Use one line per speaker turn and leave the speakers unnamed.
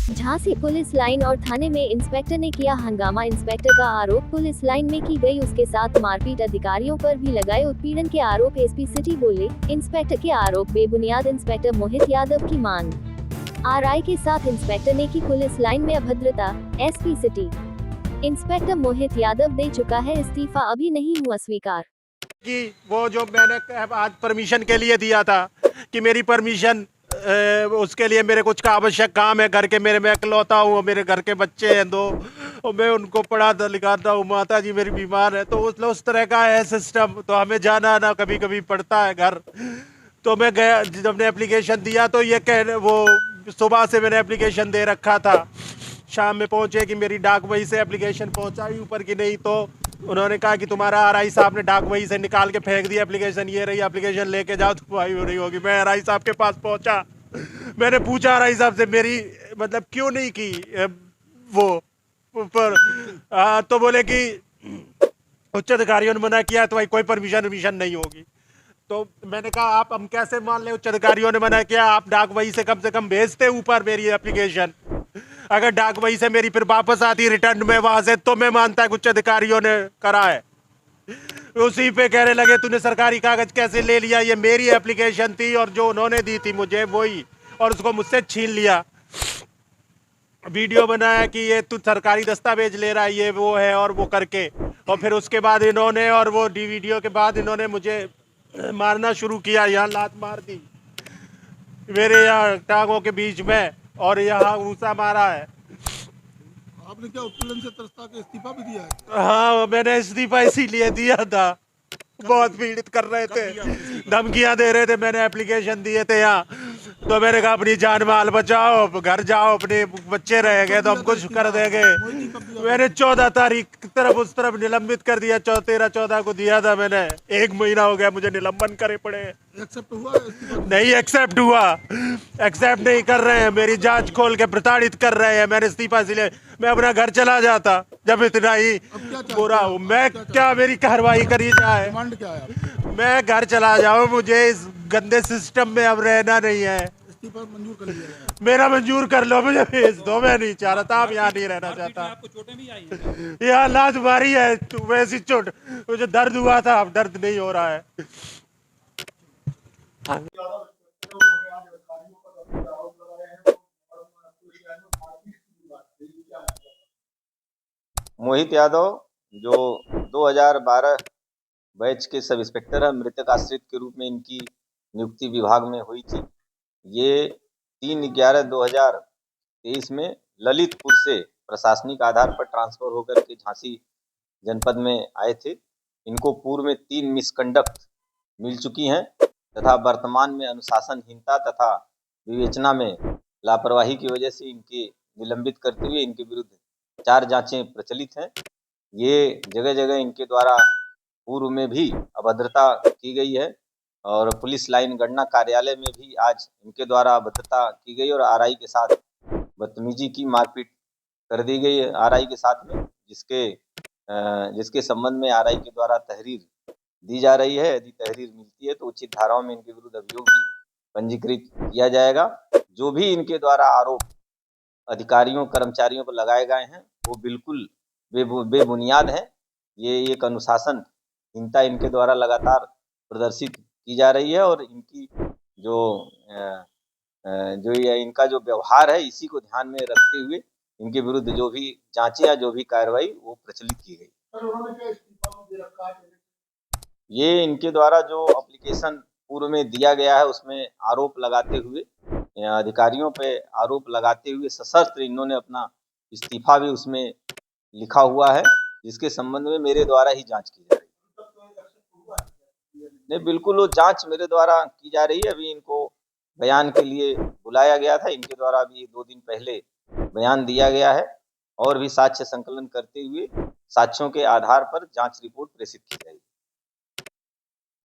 Jhansi police line और थाने में inspector ने किया हंगामा। इंस्पेक्टर का आरोप पुलिस लाइन में की गई उसके साथ मारपीट, अधिकारियों पर भी लगाए उत्पीड़न के आरोप। एसपी सिटी बोले, इंस्पेक्टर के आरोप बेबुनियाद। इंस्पेक्टर मोहित यादव की मांग, आरआई के साथ इंस्पेक्टर ने की पुलिस लाइन में अभद्रता। एसपी सिटी, इंस्पेक्टर मोहित यादव दे चुका है इस्तीफा, अभी नहीं हुआ स्वीकार।
कि वो जो मैंने आज परमिशन के लिए दिया था कि मेरी परमिशन उसके लिए मेरे कुछ का आवश्यक काम है घर के, मेरे मैं इकलौता हूँ, मेरे घर के बच्चे हैं 2 और मैं उनको पढ़ाता लिखाता हूँ, माता जी मेरी बीमार है, तो उस तरह का है सिस्टम, तो हमें जाना आना कभी कभी पड़ता है घर। तो मैं गया, जब हमने एप्लीकेशन दिया तो ये कह वो सुबह से मैंने एप्लीकेशन दे रखा था, शाम में पहुंचे कि मेरी डाक वही से एप्लीकेशन पहुंचाई ऊपर की नहीं, तो उन्होंने कहा कि तुम्हारा आरआई साहब ने डाक वही से निकाल के फेंक दिया एप्लीकेशन, ये रही एप्लीकेशन लेके जाओ, तुम्हारी हो रही होगी। मैं आरआई साहब के पास पहुंचा, मैंने पूछा आरआई साहब से मेरी मतलब क्यों नहीं की वो ऊपर, तो बोले कि उच्च अधिकारियों ने मना किया तो भाई कोई परमिशन नहीं होगी। तो मैंने कहा आप हम कैसे मान लें, उच्च अधिकारियों ने मना किया, आप डाक वही से कम भेजते ऊपर मेरी एप्लीकेशन, अगर डाक वही से मेरी फिर वापस आती रिटर्न में वहां से, तो मैं मानता कि उच्च अधिकारियों ने करा है। उसी पे कहने लगे तूने सरकारी कागज कैसे ले लिया, ये मेरी एप्लीकेशन थी और जो उन्होंने दी थी मुझे वही, और उसको मुझसे छीन लिया। वीडियो बनाया कि ये तू सरकारी दस्तावेज ले रहा है, ये वो है और वो करके, और फिर उसके बाद इन्होंने, और वो वीडियो के बाद इन्होंने मुझे मारना शुरू किया, यहाँ लात मार दी मेरे यहाँ टांगों के बीच में, और यहाँ ऊंचा मारा है।
आपने क्या उत्पीड़न से त्रस्ता के इस्तीफा भी दिया है?
हाँ, मैंने इस्तीफा इसीलिए दिया था, बहुत पीड़ित कर रहे थे, धमकियां दे रहे थे, मैंने एप्लीकेशन दिए थे यहाँ, तो मैंने कहा अपनी जान माल बचाओ, घर जाओ, अपने बच्चे रहेंगे तो हम कुछ कर देंगे। मैंने 14 तारीख तरफ उस तरफ निलंबित कर दिया, 13-14 को दिया था मैंने, 1 महीना हो गया मुझे निलंबन करे पड़े।
एक्सेप्ट हुआ इस्तीफा?
नहीं एक्सेप्ट हुआ, एक्सेप्ट नहीं कर रहे हैं, मेरी जांच खोल के प्रताड़ित कर रहे हैं। मैंने इस्तीफा इसलिए, मैं अपना घर चला जाता जब इतना ही बुरा हूँ। मैं क्या, मेरी कार्रवाई करी जाए,
डिमांड क्या है आपकी?
मैं घर चला जाऊँ, मुझे इस गंदे सिस्टम में अब रहना नहीं है।
इस्तीफा मंजूर कर लिया है?
मेरा मंजूर कर लो, मुझे भेज दो, मैं नहीं चाह रहा था, अब यहाँ नहीं रहना चाहता।
आपको चोटें भी आई हैं?
यहाँ लात मारी है, वैसी चोट, मुझे दर्द हुआ था, अब दर्द नहीं हो रहा है।
मोहित यादव जो 2012 बैच के सब इंस्पेक्टर है, मृतक आश्रित के रूप में इनकी नियुक्ति विभाग में हुई थी। ये 3/11/2023 में ललितपुर से प्रशासनिक आधार पर ट्रांसफर होकर के झांसी जनपद में आए थे। इनको पूर्व में 3 मिसकंडक्ट मिल चुकी हैं तथा वर्तमान में अनुशासनहीनता तथा विवेचना में लापरवाही की वजह से इनके निलंबित करते हुए इनके विरुद्ध 4 जांचें प्रचलित हैं। ये जगह जगह इनके द्वारा पूर्व में भी अभद्रता की गई है और पुलिस लाइन गणना कार्यालय में भी आज इनके द्वारा अभद्रता की गई और आरआई के साथ बदतमीजी की, मारपीट कर दी गई आरआई के साथ में, जिसके संबंध में आरआई के द्वारा तहरीर दी जा रही है। यदि तहरीर मिलती है तो उचित धाराओं में इनके विरुद्ध अभियोग भी पंजीकृत किया जाएगा। जो भी इनके द्वारा आरोप अधिकारियों कर्मचारियों पर लगाए गए हैं वो बिल्कुल बेबुनियाद हैं। ये एक अनुशासनहीनता इनके द्वारा लगातार प्रदर्शित की जा रही है और इनकी जो इनका जो व्यवहार है इसी को ध्यान में रखते हुए इनके विरुद्ध जो भी जांचें या जो भी कार्रवाई वो प्रचलित की गई। ये इनके द्वारा जो एप्लीकेशन पूर्व में दिया गया है उसमें आरोप लगाते हुए, अधिकारियों पे आरोप लगाते हुए सशर्त इन्होंने अपना इस्तीफा भी उसमें लिखा हुआ है, जिसके संबंध में मेरे द्वारा ही जांच की जा रही है। नहीं, बिल्कुल वो जांच मेरे द्वारा की जा रही है। अभी इनको बयान के लिए बुलाया गया था, इनके द्वारा अभी 2 दिन पहले बयान दिया गया है और भी साक्ष्य संकलन करते हुए साक्ष्यों के आधार पर जांच रिपोर्ट प्रेषित की जाएगी।